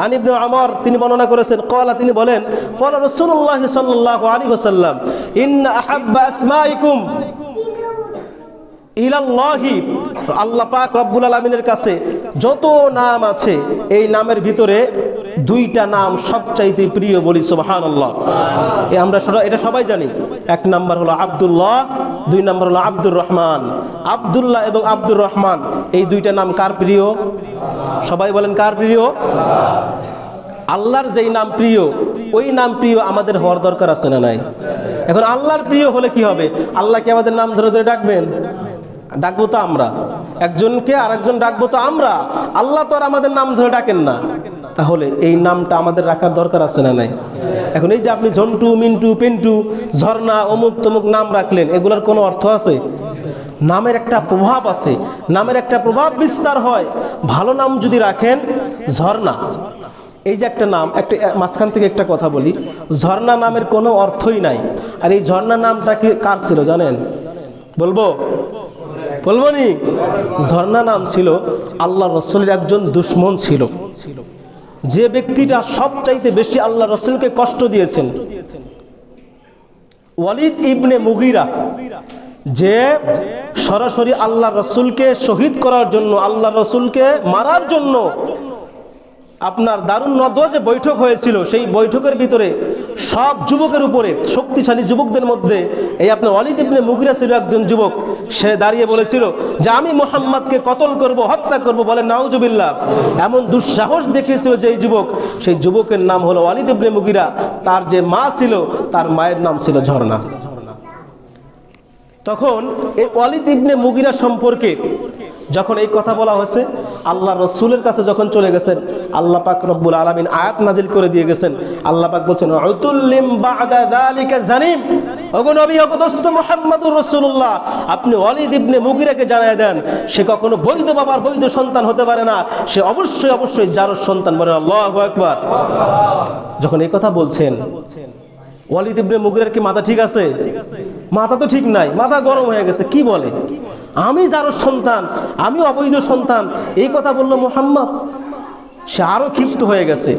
আন ইবনে ওমর তিনি বর্ণনা করেছেন, ক্বালা, তিনি বলেন, ক্বালা রাসূলুল্লাহ সাল্লাল্লাহু আলাইহি ওয়াসাল্লাম, ইন্না আহাব্বা আসমাইকুম ইলাল্লাহি, আল্লাহ পাক রব্বুল আলামিনের কাছে যত নাম আছে এই নামের ভিতরে 2টা নাম সবচাইতে প্রিয়, বলি সুবহানাল্লাহ। আমরা এটা সবাই জানি। 1 নাম্বার হলো আব্দুল্লাহ, 2 নাম্বার হলো আব্দুর রহমান। আব্দুল্লাহ এবং আব্দুর রহমান এই 2টা নাম কার প্রিয়? সবাই বলেন, কার প্রিয়? আল্লাহর যেই নাম প্রিয় ওই নাম প্রিয় আমাদের হওয়ার দরকার আছে না নাই? এখন আল্লাহর প্রিয় হলে কি হবে? আল্লাহ কি আমাদের নাম ধরে ধরে ডাকবেন? ডাকবো তো আমরা, একজনকে আরেকজন ডাকবো তো আমরা, আল্লাহ তো আর আমাদের নাম ধরে ডাকেন না। তাহলে এই নামটা আমাদের রাখার দরকার আছে না নাই? এখন এই যে আপনি ঝন্টু, মিন্টু, পিন্টু, ঝর্ণা, অমুক তমুক নাম রাখলেন, এগুলোর কোনো অর্থ আছে? নামের একটা প্রভাব আছে, নামের একটা প্রভাব বিস্তার হয়। ভালো নাম যদি রাখেন, ঝর্ণা, এই যে একটা নাম, একটা মাঝখান থেকে একটা কথা বলি, ঝর্ণা নামের কোনো অর্থই নাই। আর এই ঝর্ণা নামটা কি কার ছিল জানেন? বলবো নি? ঝর্ণা নাম ছিল আল্লাহ রসুলের একজন দুশমন ছিল, যে ব্যক্তিটা সবচাইতে বেশি আল্লাহ রসুলকে কষ্ট দিয়েছেন, ওয়ালিদ ইবনে মুগিরা, যে সরাসরি আল্লাহ রসুলকে শহীদ করার জন্য, আল্লাহ রসুলকে মারার জন্য আপনার দারুন নদওয়া যে বৈঠক হয়েছিল, সেই বৈঠকের ভিতরে সব যুবকের উপরে, শক্তিশালী যুবকদের মধ্যে এই আপনার ওয়ালিদ ইবনে মুগিরা ছিল একজন যুবক। সে দাঁড়িয়ে বলেছিল যে আমি মুহাম্মদকে কতল করব, হত্যা করব। বলেন নাউজুবিল্লাহ। এমন দুঃসাহস দেখিয়েছিল যে এই যুবক, সেই যুবকের নাম হলো ওয়ালিদ ইবনে মুগিরা। তার যে মা ছিল, তার মায়ের নাম ছিল ঝর্ণা। তখন এই ওয়ালিদ ইবনে মুগিরা সম্পর্কে যখন এই কথা বলা হয়েছে, আল্লাহ রসুলের কাছে যখন চলে গেছেন, আল্লাহ পাক রব্বুল আলামিন আয়াত নাজিল করে দিয়ে গেছেন। আল্লাহ পাক বলছেন উতুল্লিম বা'দা যালিকা জানিম, ওগো নবী, ওগো দোস্ত মুহাম্মদুর রাসূলুল্লাহ, আপনি ওয়ালিদ ইবনে মুগিরাকে জানায় দেন, সে কখনো বৈধ বাবার বৈধ সন্তান হতে পারে না, সে অবশ্যই জারজ সন্তান। বলেন আল্লাহু আকবার। যখন এই কথা বলছেন, ওয়ালিদ ইবনে মুগিরার কি মাথা ঠিক আছে? মাথা তো ঠিক নাই, মাথা গরম হয়ে গেছে। কি বলে, আমি জারজ সন্তান, আমি অবৈধ সন্তান, এই কথা বললো মুহাম্মদ। সে আরো ক্ষিপ্ত হয়ে গেছে।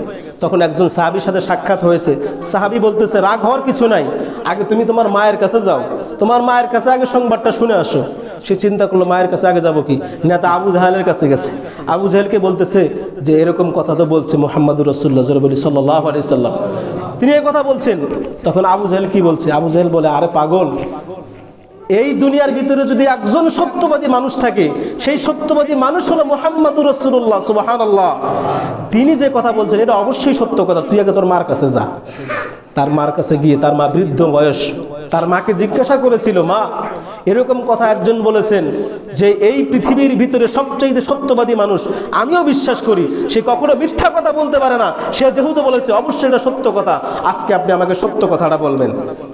তখন একজন সাহাবীর সাথে সাক্ষাৎ হয়েছে। সাহাবী বলতেছে রাগ হওয়ার কিছু নাই, আগে তুমি তোমার মায়ের কাছে যাও, তোমার মায়ের কাছে আগে সংবাদটা শুনে আসো। সে চিন্তা করলো মায়ের কাছে আগে যাবো কি না, তা আবু জাহেলের কাছে গেছে। আবু জাহেলকে বলতেছে যে এরকম কথা তো বলছে মুহাম্মদুর রাসূলুল্লাহ সাল্লাল্লাহু আলাইহি সাল্লাম, তিনি এই কথা বলছেন। তখন আবু জাহেল কি বলছে? আবু জাহেল বলে, আরে পাগল, এই দুনিয়ার ভিতরে যদি একজন সত্যবাদী মানুষ থাকে, সেই সত্যবাদী মানুষ হলো মুহাম্মদুর রাসূলুল্লাহ সুবহানাল্লাহ। তিনি যে কথা বলছেন এটা অবশ্যই সত্য কথা, তুই আগে তোর মার কাছে যা। তার মার কাছে গিয়ে, তার মা বৃদ্ধ বয়স, তার মাকে জিজ্ঞাসা করেছিল, মা এরকম কথা একজন বলেছেন যে এই পৃথিবীর ভিতরে সবচেয়ে সত্যবাদী মানুষ, আমিও বিশ্বাস করি, সে কখনো মিথ্যা কথা বলতে পারে না, সে যেহেতু বলেছে অবশ্যই এটা সত্য কথা, আজকে আপনি আমাকে সত্য কথাটা বলবেন।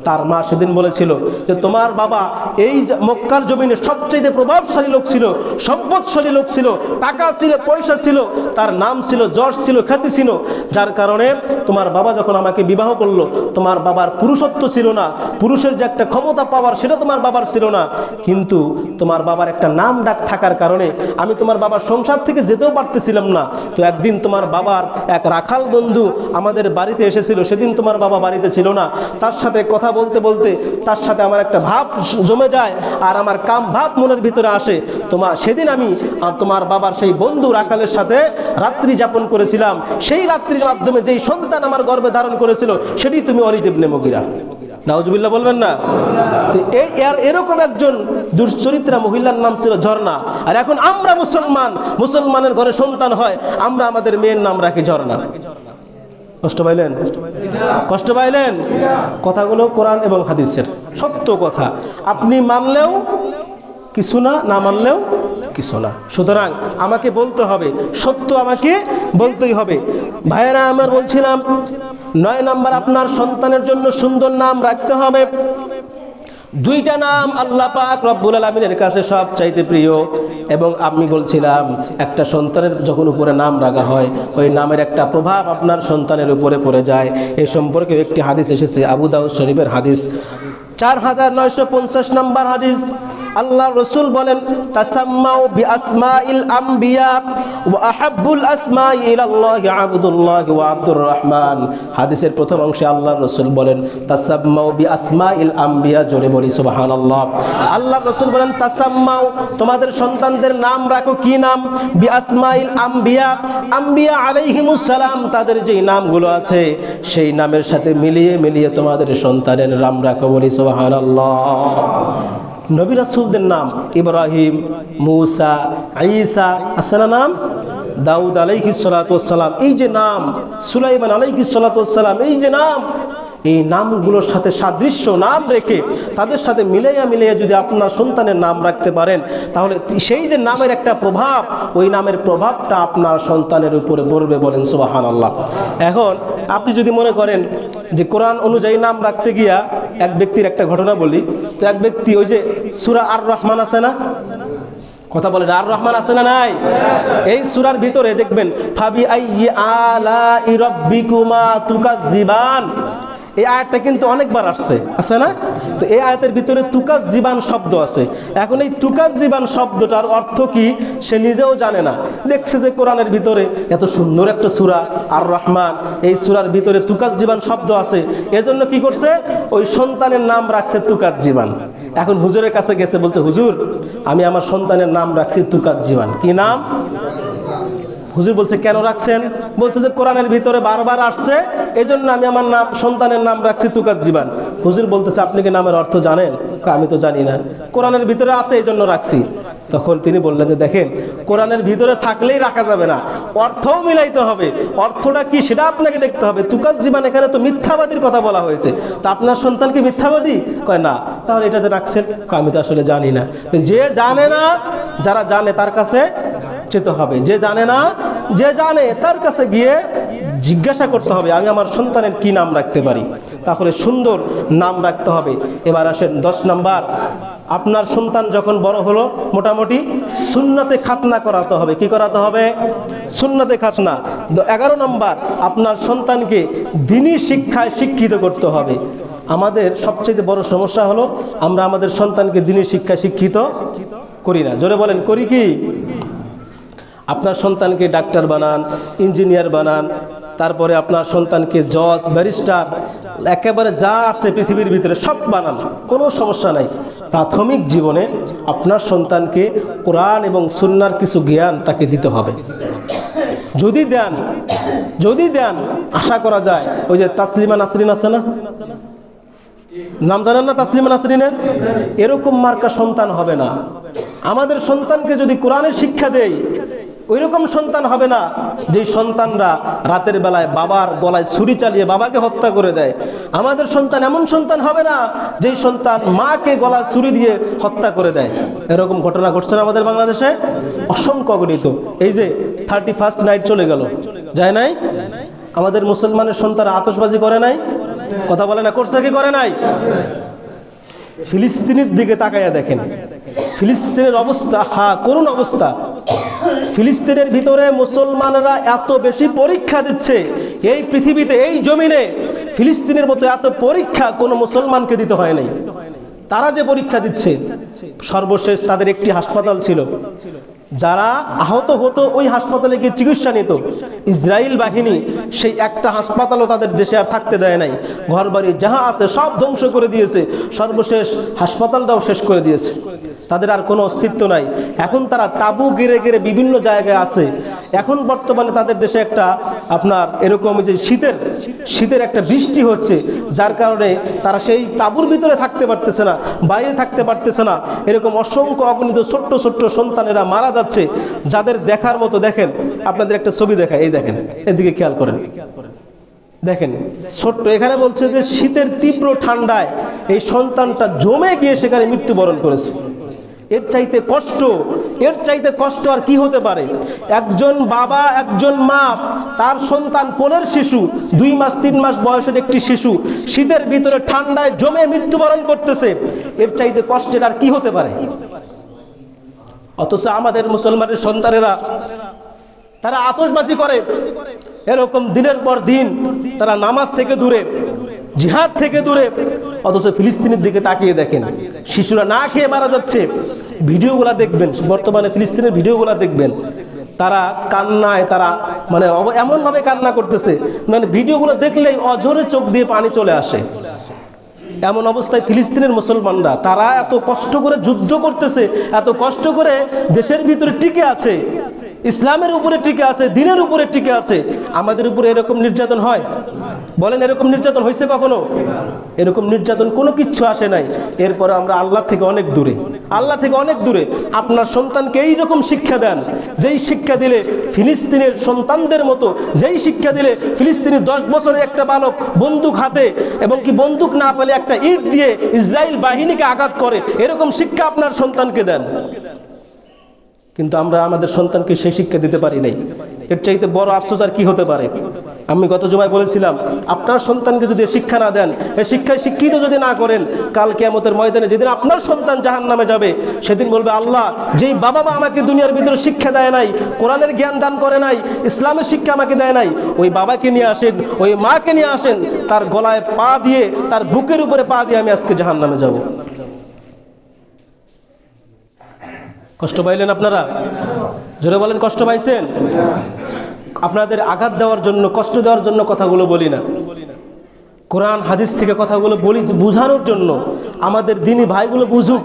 তার মা সেদিন বলেছিল যে তোমার বাবা এই মক্কার জমিনে সবচেয়ে প্রভাবশালী লোক ছিল, সম্পদশালী লোক ছিল, টাকা ছিল, পয়সা ছিল, তার নাম ছিল, যশ ছিল, খ্যাতি ছিল, যার কারণে তোমার বাবা যখন আমাকে বিবাহ করলো, তোমার বাবার পুরুষত্ব ছিল না, পুরুষের যে একটা ক্ষমতা পাওয়ার সেটা তোমার বাবার ছিল না, কিন্তু তোমার বাবার একটা নাম ডাক থাকার কারণে আমি তোমার বাবার সংসার থেকে যেতেও পারতেছিলাম না। তো একদিন তোমার বাবার এক রাখাল বন্ধু আমাদের বাড়িতে এসেছিল, সেদিন তোমার বাবা বাড়িতে ছিল না, তার সাথে কথা বলতে বলতে তার সাথে আমার একটা ভাব জমে যায়, আর আমার কাম ভাব মনের ভিতরে আসে। সেদিন আমি তোমার বাবার সেই বন্ধু রাখালের সাথে রাত্রি যাপন করেছিলাম, সেই রাত্রির মাধ্যমে যেই সন্তান আমার গর্ভে ধারণ করেছিল সেটি তুমি ওয়ালিদ ইবনে মুগিরা। নাউজুবিল্লাহ বলবেন না? এরকম একজন দুশ্চরিত্রা মহিলার নাম ছিল ঝর্ণা। আর এখন আমরা মুসলমানের ঘরে সন্তান হয়, আমরা আমাদের মেয়ের নাম রাখি ঝর্ণা। কষ্ট পাইলেন? কষ্ট পাইলেন? কথাগুলো কোরআন এবং হাদিসের সত্য কথা, আপনি মানলেও কিছু না, না মানলেও কিছু না। সুতরাং আমাকে বলতে হবে, সত্য আমাকে বলতেই হবে। ভাইয়েরা আমার, বলছিলাম 9 নাম্বার, আপনার সন্তানের জন্য সুন্দর নাম রাখতে হবে। 2টা নাম আল্লাহ পাক রব্বুল আলামিনের কাছে সবচাইতে প্রিয়, এবং আমি বলছিলাম একটা সন্তানের যখন উপরে নাম রাখা হয়, ওই নামের একটা প্রভাব আপনার সন্তানের উপরে পড়ে যায়। এই সম্পর্কে একটি হাদিস এসেছে, আবু দাউদ শরীফের হাদিস, 4950 নম্বর হাদিস। আল্লাহ রসুল বলেন, তাসাম্মাউ বিআসমাইল আম্বিয়া ওয়া আহাব্বুল আসমাই ইলাল্লাহি আবদুল্লাহ ওয়া আব্দুর রহমান। হাদিসের প্রথম অংশে আল্লাহ রসুল বলেন তাসাম্মাউ বিআসমাইল আম্বিয়া, জোরে বলি সুবহানাল্লাহ। আল্লাহ রসুল বলেন তাসাম্মাউ, তোমাদের সন্তানদের নাম রাখো। কি নাম? বিআসমাইল আম্বিয়া, আম্বিয়া আলাইহিমুস সালাম, তাদের যেই নামগুলো আছে সেই নামের সাথে মিলিয়ে মিলিয়ে তোমাদের সন্তানের নাম রাখো, বলি সুবহানাল্লাহ। নবী রাসূলদের নাম ইব্রাহিম, মূসা, ঈসা, আসনা নাম দাউদ আলাইহিস সালাতু ওয়াস সালাম, এই যে নাম সুলাইমান আলাইহিস সালাতু ওয়াস সালাম, এই যে নাম, এই নামগুলোর সাথে সাদৃশ্য নাম রেখে তাদের সাথে মিলাইয়া যদি আপনার সন্তানের নাম রাখতে পারেন, তাহলে সেই যে নামের একটা প্রভাব, ওই নামের প্রভাবটা আপনার সন্তানের উপরে পড়বে, বলেন সুবহানাল্লাহ। এখন আপনি যদি মনে করেন যে কোরআন অনুযায়ী নাম রাখতে গিয়া এক ব্যক্তির একটা ঘটনা বলি। তো এক ব্যক্তি ওই যে সূরা আর রহমান আছে না, কথা বলেন, আর রহমান আছে না নাই? এই সূরার ভিতরে দেখবেন ফাবি আইয়ি আলাই রাব্বিকুমা তুকাজ্জিবান, এই আয়াতটা কিন্তু অনেকবার আসছে, আছে না? তো এই আয়াতের ভিতরে তুকাজ্জিবান শব্দ আছে। এখন এই তুকাজ্জিবান শব্দটার অর্থ কি সে নিজেও জানে না। দেখছে যে কোরআনের ভিতরে এত সুন্দর একটা সূরা আর রহমান, এই সূরার ভিতরে তুকাজ্জিবান শব্দ আছে, এজন্য কি করছে, ওই সন্তানের নাম রাখছে তুকাজ্জিবান। এখন হুজুরের কাছে গেছে, বলছে হুজুর আমি আমার সন্তানের নাম রাখছি তুকাজ্জিবান। কি নাম? হুজুর বলছে কেন রাখছেন? বলছে যে কোরআনের ভিতরে বারবার আসছে, এজন্য আমি আমার নাম সন্তানের নাম রাখছি তুকাজ্জিবান। হুজুর বলতেছে আপনি কি নামের অর্থ জানেন? আমি তো জানি না, কোরআনের ভিতরে আছে এই জন্য রাখছি। তখন তিনি বললেন যে দেখেন, কোরআনের ভিতরে থাকলেই রাখা যাবে না, অর্থও মিলাইতে হবে। অর্থটা কি সেটা আপনাকে দেখতে হবে। তুকাজ্জিবান এখানে তো মিথ্যাবাদীর কথা বলা হয়েছে, তা আপনার সন্তান কি মিথ্যাবাদী? কয় না। তাহলে এটা যে রাখছেন, আমি তো আসলে জানি না। তো যে জানে না, যারা জানে তার কাছে যেতে হবে। যে জানে না, যে জানে তার কাছে গিয়ে জিজ্ঞাসা করতে হবে আমি আমার সন্তানের কি নাম রাখতে পারি, তাহলে সুন্দর নাম রাখতে হবে। এবার আসেন 10 নাম্বার, আপনার সন্তান যখন বড় হলো মোটামুটি সুন্নতে খাতনা করাতে হবে। কি করাতে হবে? সুন্নতে খাতনা। 11 নাম্বার, আপনার সন্তানকে দ্বীনি শিক্ষায় শিক্ষিত করতে হবে। আমাদের সবচেয়ে বড় সমস্যা হলো আমরা আমাদের সন্তানকে দ্বীনি শিক্ষায় শিক্ষিত করি না। জোরে বলেন, করি কি? আপনার সন্তানকে ডাক্তার বানান, ইঞ্জিনিয়ার বানান, তারপরে আপনার সন্তানকে জজ, ব্যারিস্টার, একেবারে যা আছে পৃথিবীর ভিতরে সব বানান, কোনো সমস্যা নাই। প্রাথমিক জীবনে আপনার সন্তানকে কোরআন এবং সুন্নাহর কিছু জ্ঞান তাকে দিতে হবে। যদি দেন আশা করা যায়, ওই যে তাসলিমা নাসরিন আছে না, নাম জানেন না তাসলিমা নাসরিনের? এরকম মার্কা সন্তান হবে না। আমাদের সন্তানকে যদি কোরআনের শিক্ষা দেই, ওইরকম সন্তান হবে না যেই সন্তানরা রাতের বেলায় বাবার গলায় ছুরি চালিয়ে বাবাকে হত্যা করে দেয়। আমাদের সন্তান এমন সন্তান হবে না যেই সন্তান মাকে গলায় ছুরি দিয়ে হত্যা করে দেয়। এরকম ঘটনা ঘটছে না আমাদের বাংলাদেশে? অসংখ্য গণিত। এই যে 31st নাইট চলে গেল, যায় নাই? আমাদের মুসলমানের সন্তান আতশবাজি করে নাই? কথা বলে না, করছে কি করে নাই? ফিলিস্তিনের দিকে তাকাইয়া দেখেন, ফিলিস্তিনের অবস্থা, করুণ অবস্থা। ফিলিস্তিনের ভিতরে মুসলমানরা এত বেশি পরীক্ষা দিচ্ছে, এই পৃথিবীতে, এই জমিনে ফিলিস্তিনের মতো এত পরীক্ষা কোনো মুসলমানকে দিতে হয় নাই। তারা যে পরীক্ষা দিচ্ছে, সর্বশেষ তাদের একটি হাসপাতাল ছিল, যারা আহত হতো ওই হাসপাতালে গিয়ে চিকিৎসা নিত। ইসরায়েল বাহিনী সেই একটা হাসপাতালও তাদের দেশে আর থাকতে দেয় নাই। ঘরবাড়ি যাহা আছে সব ধ্বংস করে দিয়েছে, সর্বশেষ হাসপাতালটাও শেষ করে দিয়েছে। তাদের আর কোনো অস্তিত্ব নাই। এখন তারা তাঁবু গেড়ে গেড়ে বিভিন্ন জায়গায় আছে। এখন বর্তমানে তাদের দেশে একটা আপনার এরকম যে শীতের একটা বৃষ্টি হচ্ছে, যার কারণে তারা সেই তাঁবুর ভিতরে থাকতে পারতেছে না, বাইরে থাকতে পারতেছে না। এরকম অসংখ্য অগণিত ছোট্ট ছোট্ট সন্তানেরা মারা যাচ্ছে, যাদের দেখার মতো। দেখেন, আপনাদের একটা ছবি দেখায়, এই দেখেন, এদিকে খেয়াল করেন, দেখেন ছোট্ট। এখানে বলছে যে শীতের তীব্র ঠান্ডায় এই সন্তানটা জমে গিয়ে সেখানে মৃত্যুবরণ করেছে। এর চাইতে কষ্ট আর কি হতে পারে? একজন বাবা, একজন মা, তার সন্তান কোলের শিশু, 2 মাস 3 মাস বয়সের একটি শিশু শীতের ভিতরে ঠান্ডায় জমে মৃত্যুবরণ করতেছে। এর চাইতে কষ্টের আর কি হতে পারে? অথচ আমাদের মুসলমানের সন্তানেরা তারা আতশবাজি করে, এরকম দিনের পর দিন তারা নামাজ থেকে দূরে, জিহাদ থেকে দূরে। অথচ ফিলিস্তিনের দিকে তাকিয়ে দেখেন, শিশুরা না খেয়ে মারা যাচ্ছে। ভিডিওগুলা দেখবেন, বর্তমানে ফিলিস্তিনের ভিডিওগুলা দেখবেন, তারা কান্নায়, তারা মানে এমনভাবে কান্না করতেছে, মানে ভিডিওগুলো দেখলেই অঝরে চোখ দিয়ে পানি চলে আসে। এমন অবস্থায় ফিলিস্তিনের মুসলমানরা, তারা এত কষ্ট করে যুদ্ধ করতেছে, এত কষ্ট করে দেশের ভিতরে টিকে আছে, ইসলামের উপরে টিকে আছে, দ্বীনের উপরে টিকে আছে। আমাদের উপরে এরকম নির্যাতন হয়? বলেন, এরকম নির্যাতন হয়েছে কখনো? এরকম নির্যাতন কোনো কিচ্ছু আসে নাই। এরপরে আমরা আল্লাহ থেকে অনেক দূরে। আপনার সন্তানকে এইরকম শিক্ষা দেন, যেই শিক্ষা দিলে ফিলিস্তিনের সন্তানদের মতো, যেই শিক্ষা দিলে ফিলিস্তিনের 10 বছরের একটা বালক বন্দুক হাতে, এবং কি বন্দুক না পেলে একটা ইট দিয়ে ইসরায়েল বাহিনীকে আঘাত করে, এরকম শিক্ষা আপনার সন্তানকে দেন। কিন্তু আমরা আমাদের সন্তানকে সেই শিক্ষা দিতে পারি নাই। এর চাইতে বড় আফসোস আর কি হতে পারে? আমি গত জুমায় বলেছিলাম, আপনার সন্তানকে যদি শিক্ষা না দেন, এই শিক্ষায় শিক্ষিত যদি না করেন, কাল কিয়ামতের ময়দানে যেদিন আপনার সন্তান জাহান্নামে যাবে, সেদিন বলবে, আল্লাহ, যেই বাবা মা আমাকে দুনিয়ার ভিতরে শিক্ষা দেয় নাই, কোরআনের জ্ঞান দান করে নাই, ইসলামের শিক্ষা আমাকে দেয় নাই, ওই বাবাকে নিয়ে আসেন, ওই মাকে নিয়ে আসেন, তার গলায় পা দিয়ে, তার বুকের উপরে পা দিয়ে আমি আজকে জাহান্নামে যাব। কষ্ট পাইলেন আপনারা? জোরে বলেন, কষ্ট পাইছেন? আপনাদের আঘাত দেওয়ার জন্য, কষ্ট দেওয়ার জন্য কথাগুলো বলি না, কোরআন হাদিস থেকে কথাগুলো বলি বুঝানোর জন্য, আমাদের দিনী ভাইগুলো বুঝুক,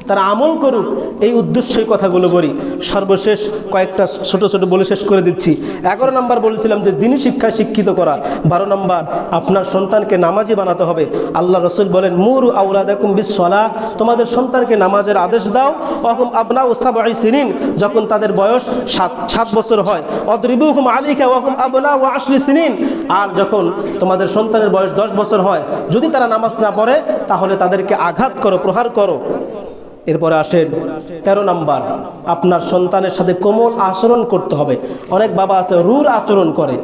তারা আমল করুক, এই উদ্দেশ্যে কথাগুলো বলি। সর্বশেষ কয়েকটা ছোট ছোট বলে শেষ করে দিচ্ছি। 11 নম্বর বলেছিলাম যে দিনী শিক্ষায় শিক্ষিত করা। 12 নম্বর, আপনার সন্তানকে নামাজি বানাতে হবে। আল্লাহ রসুল বলেন, মুরু আওলাদাকুম বিসসালাহ, তোমাদের সন্তানকে নামাজের আদেশ দাও। ওয়াহুম আবনাউ সাবঈ সিনিন, যখন তাদের বয়স 7 বছর হয়। অদরিবুহুম আলাইহা ওয়াহুম আবনাউ 10 সিনিন, আর যখন তোমাদের সন্তানের বয়স 10 বছর হয়, যদি তারা নামাজ না পড়ে, তাহলে তাদেরকে আঘাত করো, প্রহার করো। এরপরে আসেন 13 নম্বর, আপনার সন্তানের সাথে কোমল আচরণ করতে হবে। অনেক বাবা আছে রূঢ় আচরণ করে,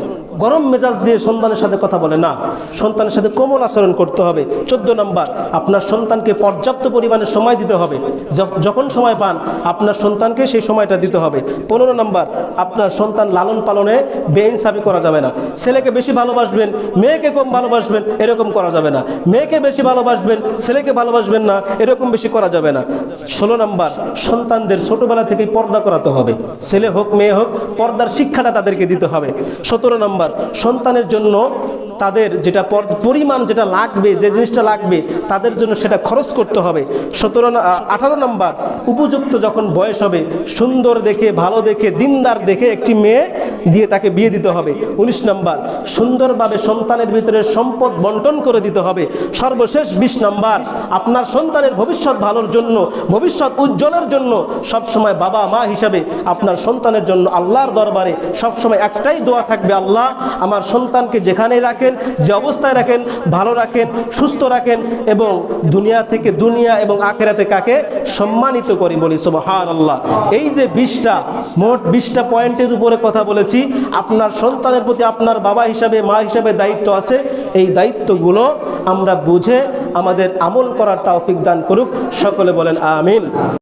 গরম মেজাজ দিয়ে সন্তানের সাথে কথা বলে না, সন্তানের সাথে কোমল আচরণ করতে হবে। 14 নম্বর, আপনার সন্তানকে পর্যাপ্ত পরিমাণে সময় দিতে হবে। যখন সময় পান আপনার সন্তানকে সেই সময়টা দিতে হবে। 15 নম্বর, আপনার সন্তান লালন পালনে বেইনসাফি করা যাবে না। ছেলেকে বেশি ভালোবাসবেন, মেয়েকে কম ভালোবাসবেন, এরকম করা যাবে না। মেয়েকে বেশি ভালোবাসবেন, ছেলেকে ভালোবাসবেন না, এরকম বেশি করা যাবে না। 16 নম্বর, সন্তানদের ছোটবেলা থেকেই পর্দা করাতে হবে। ছেলে হোক মেয়ে হোক, পর্দার শিক্ষাটা তাদেরকে দিতে হবে। 17 নম্বর, সন্তানের জন্য তাদের যেটা পরিমাণ যেটা লাগবে, যে জিনিসটা লাগবে তাদের জন্য সেটা খরচ করতে হবে। 18 নম্বর, উপযুক্ত যখন বয়স হবে, সুন্দর দেখে, ভালো দেখে, দিনদার দেখে একটি মেয়ে দিয়ে তাকে বিয়ে দিতে হবে। 19 নম্বর, সুন্দরভাবে সন্তানের ভিতরে সম্পদ বন্টন করে দিতে হবে। সর্বশেষ 20 নম্বর, আপনার সন্তানের ভবিষ্যৎ ভালোর জন্য, ভবিষ্যৎ উজ্জ্বলের জন্য সবসময় বাবা মা হিসাবে আপনার সন্তানের জন্য আল্লাহর দরবারে সবসময় একটাই দোয়া থাকবে, আল্লাহ, আমার সন্তানকে যেখানেই রাখেন, যে অবস্থায় রাখেন, ভালো রাখেন, সুস্থ রাখেন, এবং দুনিয়া থেকে দুনিয়া এবং আখিরাতে কাকে সম্মানিত করি, বলি সুবহানাল্লাহ। এই যে 20টা, মোট 20টা পয়েন্টের উপরে কথা বলেছি, আপনার সন্তানের প্রতি আপনার বাবা হিসাবে, মা হিসাবে দায়িত্ব আছে। এই দায়িত্বগুলো আমরা বুঝে আমাদের আমল করার তৌফিক দান করুক। সকলে বলেন আমিন।